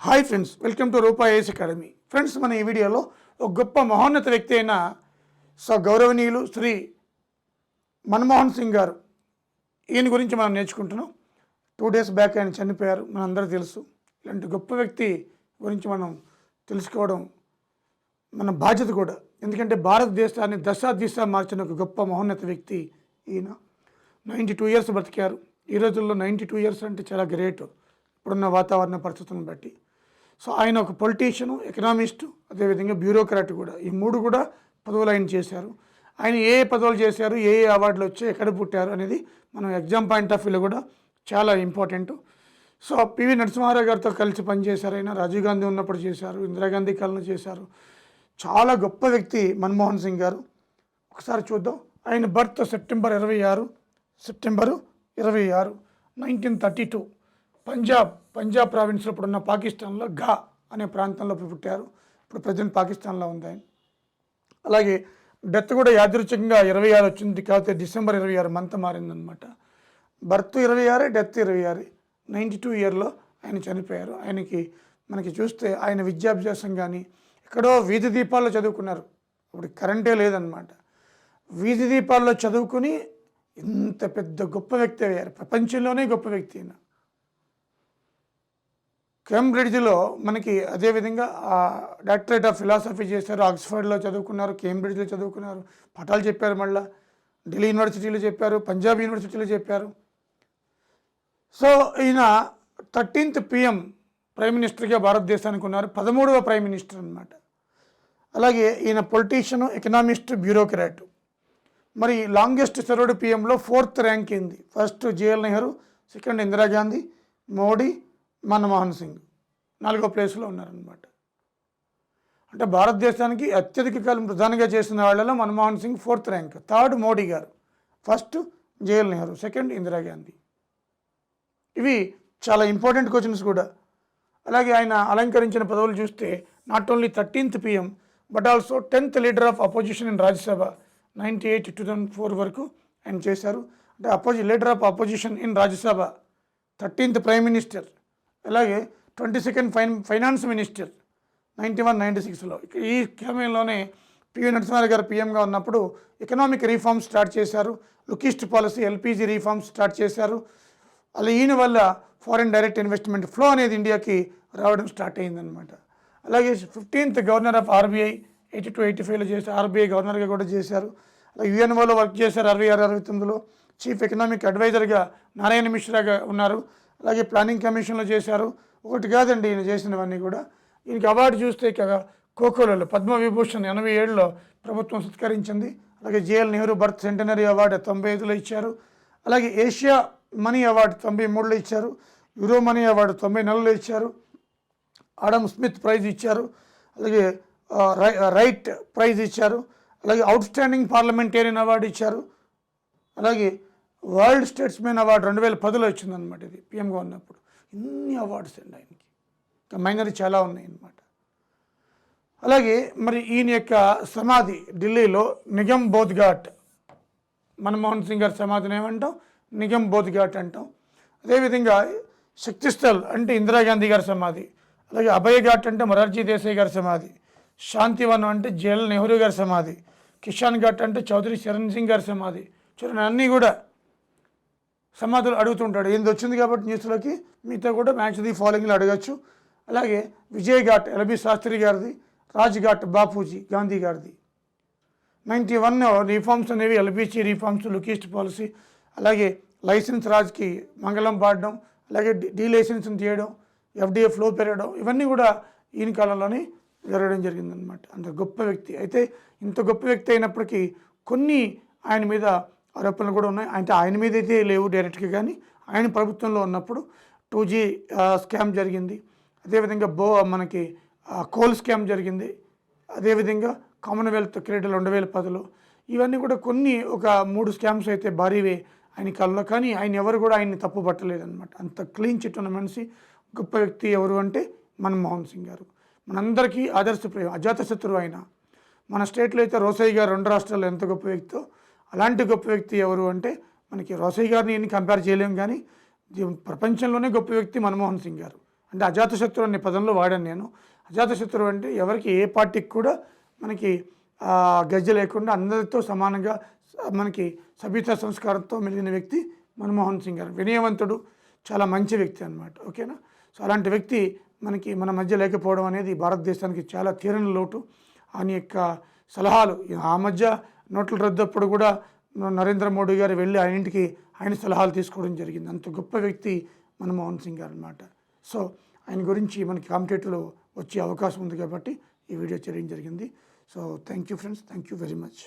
Hi friends, welcome to Rupa IAS academy. Friends, మన ఈ వీడియోలో ఒక గొప్ప మహోన్నత వ్యక్తి అయిన గౌరవనీయులు శ్రీ మన్మోహన్ సింగ్ గారు, ఈయన గురించి మనం నేర్చుకుంటున్నాం. 2 days బ్యాక్ ఆయన చనిపోయారు, మనందరూ తెలుసు. ఇలాంటి గొప్ప వ్యక్తి గురించి మనం తెలుసుకోవడం మన బాధ్యత కూడా. ఎందుకంటే భారతదేశాన్ని దశ మార్చిన ఒక గొప్ప మహోన్నత వ్యక్తి ఈయన. 92 years బ్రతికారు. ఈ రోజుల్లో 92 years అంటే చాలా గ్రేట్, ఇప్పుడున్న వాతావరణ పరిస్థితులను బట్టి. సో ఆయన ఒక పొలిటీషియను, ఎకనామిస్టు, అదేవిధంగా బ్యూరోక్రాట్ కూడా. ఈ 3 కూడా పదవులు ఆయన చేశారు. ఆయన ఏ పదవులు చేశారు, ఏ అవార్డులు వచ్చాయి, ఎక్కడ పుట్టారు అనేది మనం ఎగ్జామ్ పాయింట్ ఆఫ్ వ్యూలో కూడా చాలా ఇంపార్టెంట్. సో పివి నరసింహారావు గారితో కలిసి పనిచేశారు. ఆయన రాజీవ్ గాంధీ ఉన్నప్పుడు చేశారు, ఇందిరాగాంధీ కాలంలో చేశారు. చాలా గొప్ప వ్యక్తి మన్మోహన్ సింగ్ గారు. ఒకసారి చూద్దాం. ఆయన బర్త్ సెప్టెంబర్ 26, 1932. పంజాబ్ ప్రావిన్స్లో ఇప్పుడున్న పాకిస్తాన్లో ఘా అనే ప్రాంతంలో పుట్టారు. ఇప్పుడు ప్రజెంట్ పాకిస్తాన్లో ఉంది ఆయన. అలాగే డెత్ కూడా యాదృచ్ఛికంగా 26 వచ్చింది, కాకపోతే December 26 మంత్ మారిందనమాట. Birth 26, death 26. 92 yearలో ఆయన చనిపోయారు. మనకి చూస్తే ఆయన విద్యాభ్యాసం కానీ ఎక్కడో వీధి దీపాల్లో చదువుకున్నారు. అప్పుడు కరెంటే లేదనమాట. వీధి దీపాల్లో చదువుకుని ఇంత పెద్ద గొప్ప వ్యక్తి అయ్యారు. ప్రపంచంలోనే గొప్ప వ్యక్తి అయిన. కేంబ్రిడ్జ్లో మనకి అదేవిధంగా డాక్టరేట్ ఆఫ్ ఫిలాసఫీ చేశారు. ఆక్స్ఫర్డ్లో చదువుకున్నారు, కేంబ్రిడ్జ్లో చదువుకున్నారు, పాఠాలు చెప్పారు. మళ్ళీ ఢిల్లీ యూనివర్సిటీలో చెప్పారు, పంజాబ్ యూనివర్సిటీలో చెప్పారు. సో ఈయన 13th PM ప్రైమ్ మినిస్టర్గా భారతదేశానికి ఉన్నారు. 13వ ప్రైమ్ మినిస్టర్ అనమాట. అలాగే ఈయన పొలిటీషియను, ఎకనామిస్ట్, బ్యూరోక్రాట్. మరి లాంగెస్ట్ సర్వ్డ్ PMలో 4th ర్యాంక్ అయింది. First JL Nehru, second Indira Gandhi, Modi, Manmohan Singh 4వ ప్లేస్లో ఉన్నారనమాట. అంటే భారతదేశానికి అత్యధిక కాలం ప్రధానిగా చేసిన వాళ్ళలో Manmohan Singh 4th rank. Third Modi గారు, first JL Nehru, second Indira Gandhi. ఇవి చాలా ఇంపార్టెంట్ క్వశ్చన్స్ కూడా. అలాగే ఆయన అలంకరించిన పదవులు చూస్తే not only 13th PM but also 10th leader of opposition in Rajya Sabha 98-2004 వరకు ఆయన చేశారు. అంటే leader of opposition in Rajya Sabha, 13th prime minister, అలాగే 22nd ఫైనాన్స్ మినిస్టర్ 91-96లో. ఈ సమయంలోనే పివి నరసింహారావు గారు PMగా ఉన్నప్పుడు ఎకనామిక్ రీఫార్మ్స్ స్టార్ట్ చేశారు. Look East policy, LPG reforms start చేశారు. అలా ఈయన వల్ల ఫారిన్ డైరెక్ట్ ఇన్వెస్ట్మెంట్ ఫ్లో అనేది ఇండియాకి రావడం స్టార్ట్ అయిందనమాట. అలాగే 15th గవర్నర్ ఆఫ్ RBI 82-85లో చేశారు. RBI గవర్నర్గా కూడా చేశారు. అలాగే UNOలో వర్క్ చేశారు 66-69లో. చీఫ్ ఎకనామిక్ అడ్వైజర్గా నారాయణ మిశ్రాగా ఉన్నారు. అలాగే ప్లానింగ్ కమిషన్లో చేశారు. ఒకటి కాదండి ఈయన చేసినవన్నీ కూడా. ఈయనకి అవార్డు చూస్తే ఇక కోకోలలో పద్మవిభూషణ్ 87లో ప్రభుత్వం సత్కరించింది. అలాగే JL Nehru birth centenary award 95లో ఇచ్చారు. అలాగే ఏషియా మనీ అవార్డు 93లో ఇచ్చారు. యూరో మనీ అవార్డు 94లో ఇచ్చారు. ఆడమ్ స్మిత్ ప్రైజ్ ఇచ్చారు. అలాగే రైట్ ప్రైజ్ ఇచ్చారు. అలాగే అవుట్ స్టాండింగ్ పార్లమెంటేరియన్ అవార్డు ఇచ్చారు. అలాగే వరల్డ్ స్టేట్స్మెన్ అవార్డు 2010లో వచ్చిందనమాట. ఇది PMగా ఉన్నప్పుడు. ఇన్ని అవార్డ్స్ అండి ఆయనకి. ఇంకా మైనర్ చాలా ఉన్నాయి అన్నమాట. అలాగే మరి ఈయన యొక్క సమాధి ఢిల్లీలో నిగమ్ బోధ్ ఘాట్, మన్మోహన్ సింగ్ గారి సమాధిని ఏమంటాం, నిగమ్ బోధ్ ఘాట్ అంటాం. అదేవిధంగా శక్తిస్థల్ అంటే ఇందిరాగాంధీ గారి సమాధి. అలాగే అభయ్ ఘాట్ అంటే మొరార్జీ దేశాయ్ గారి సమాధి. శాంతివనం అంటే JL నెహ్రూ గారి సమాధి. కిషాన్ ఘాట్ అంటే చౌదరి చరణ్ సింగ్ గారి సమాధి. చూడండి, అన్నీ కూడా సమాధులు అడుగుతుంటాడు. ఏంది వచ్చింది కాబట్టి న్యూస్లోకి, మిగతా కూడా మ్యాచ్ ది ఫాలోయింగ్లో అడగచ్చు. అలాగే విజయ్ ఘాట్ LB శాస్త్రి గారిది. రాజ్ ఘాట్ బాపూజీ గాంధీ గారిది. 91 రిఫార్మ్స్ అనేవి LPG రిఫార్మ్స్, లుకిస్ట్ పాలసీ, అలాగే లైసెన్స్ రాజ్కి మంగళం పాడడం, అలాగే డీలైసెన్స్ని తీయడం, FDI ఫ్లో పెరగడం, ఇవన్నీ కూడా ఈయన కాలంలోనే జరగడం జరిగిందనమాట. అంత గొప్ప వ్యక్తి. అయితే ఇంత గొప్ప వ్యక్తి అయినప్పటికీ కొన్ని ఆయన మీద ఆరోపణలు కూడా ఉన్నాయి. అంటే ఆయన మీద అయితే లేవు డైరెక్ట్గా, కానీ ఆయన ప్రభుత్వంలో ఉన్నప్పుడు 2G స్కామ్ జరిగింది. అదేవిధంగా మనకి కోల్ స్కామ్ జరిగింది. అదేవిధంగా కామన్వెల్త్ క్రీడలు 2010లో. ఇవన్నీ కూడా ఒక 3 స్కామ్స్ అయితే భారీవే ఆయన కాలంలో. కానీ ఆయన ఎవరు కూడా ఆయన్ని తప్పు పట్టలేదన్నమాట. అంత క్లీన్ చిట్ ఉన్న మనిషి, గొప్ప వ్యక్తి ఎవరు అంటే మన్మోహన్ సింగ్ గారు. మనందరికీ ఆదర్శప్రాయం, అజాతశత్రువు ఆయన. మన స్టేట్లో అయితే రోసయ్య గారు 2 రాష్ట్రాల్లో ఎంత గొప్ప వ్యక్తో, అలాంటి గొప్ప వ్యక్తి ఎవరు అంటే మనకి రోసయ్య గారిని కంపేర్ చేయలేము. కానీ ప్రపంచంలోనే గొప్ప వ్యక్తి మన్మోహన్ సింగ్ గారు. అంటే అజాతశత్రువు అనే పదంలో వాడాను నేను. అజాతశత్రువు అంటే ఎవరికి ఏ పార్టీకి కూడా మనకి గజ్జ లేకుండా అందరితో సమానంగా మనకి సభ్యతా సంస్కారంతో మెలిగిన వ్యక్తి మన్మోహన్ సింగ్ గారు. వినయవంతుడు, చాలా మంచి వ్యక్తి అనమాట. ఓకేనా. సో అలాంటి వ్యక్తి మన మధ్య లేకపోవడం అనేది భారతదేశానికి చాలా తీరని లోటు. ఆయన యొక్క సలహాలు ఆ మధ్య నోట్ల రద్దప్పుడు కూడా నరేంద్ర మోడీ గారు వెళ్ళి ఆయన ఇంటికి ఆయన సలహాలు తీసుకోవడం జరిగింది. అంత గొప్ప వ్యక్తి మన్మోహన్ సింగ్ గారు అనమాట. సో ఆయన గురించి మనకి కాంపిటేటివ్లో వచ్చే అవకాశం ఉంది కాబట్టి ఈ వీడియో చేయడం జరిగింది. So thank you friends, thank you very much.